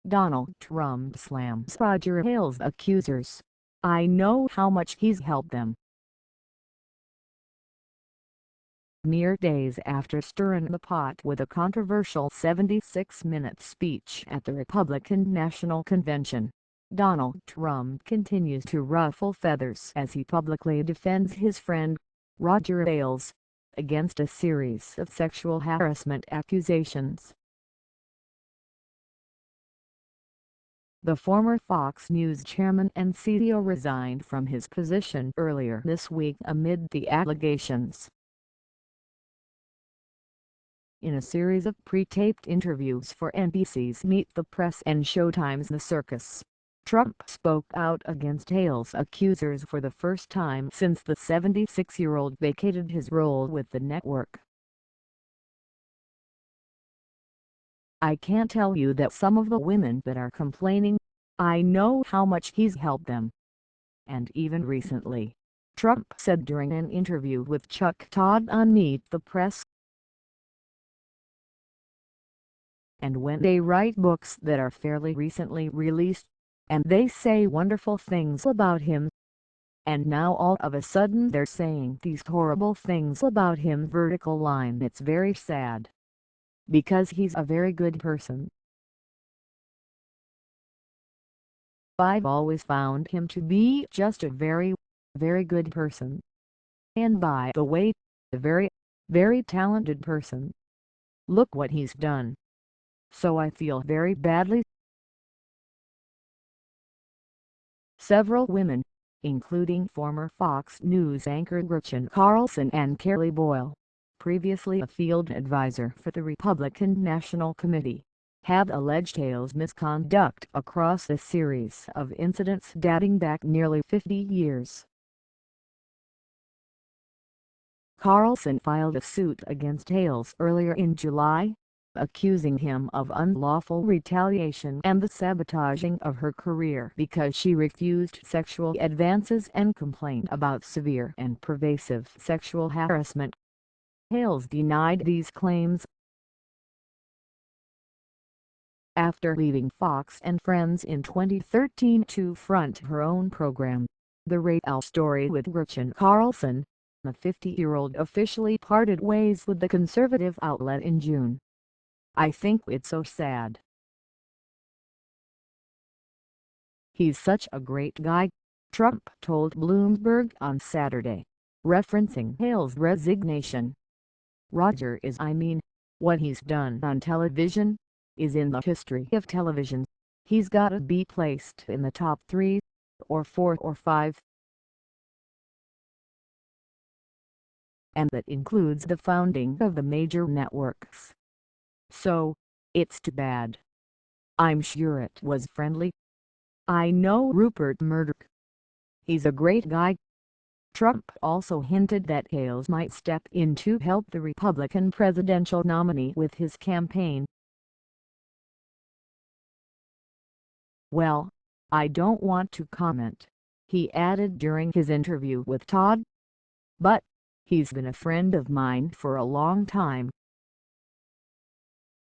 Donald Trump slams Roger Ailes' accusers. "I know how much he's helped them." Mere days after stirring the pot with a controversial 76-minute speech at the Republican National Convention, Donald Trump continues to ruffle feathers as he publicly defends his friend, Roger Ailes, against a series of sexual harassment accusations. The former Fox News chairman and CEO resigned from his position earlier this week amid the allegations. In a series of pre-taped interviews for NBC's Meet the Press and Showtime's The Circus, Trump spoke out against Ailes' accusers for the first time since the 76-year-old vacated his role with the network. "I can't tell you that some of the women that are complaining, I know how much he's helped them." And even recently, Trump said during an interview with Chuck Todd on Meet the Press, "And when they write books that are fairly recently released, and they say wonderful things about him, and now all of a sudden they're saying these horrible things about him, vertical line, it's very sad. Because he's a very good person. I've always found him to be just a very, very good person. And by the way, a very, very talented person. Look what he's done. So I feel very badly." Several women, including former Fox News anchor Gretchen Carlson and Kellie Boyle, previously a field advisor for the Republican National Committee, have alleged Ailes' misconduct across a series of incidents dating back nearly 50 years. Carlson filed a suit against Ailes earlier in July, accusing him of unlawful retaliation and the sabotaging of her career because she refused sexual advances and complained about severe and pervasive sexual harassment. Ailes denied these claims. After leaving Fox and Friends in 2013 to front her own program, The Real Story with Gretchen Carlson, the 50-year-old officially parted ways with the conservative outlet in June. "I think it's so sad. He's such a great guy," Trump told Bloomberg on Saturday, referencing Ailes' resignation. "Roger is, what he's done on television is in the history of television. He's gotta be placed in the top 3, or 4 or 5. And that includes the founding of the major networks. So, it's too bad. I'm sure it was friendly. I know Rupert Murdoch. He's a great guy." Trump also hinted that Ailes might step in to help the Republican presidential nominee with his campaign. "Well, I don't want to comment," he added during his interview with Todd. "But he's been a friend of mine for a long time,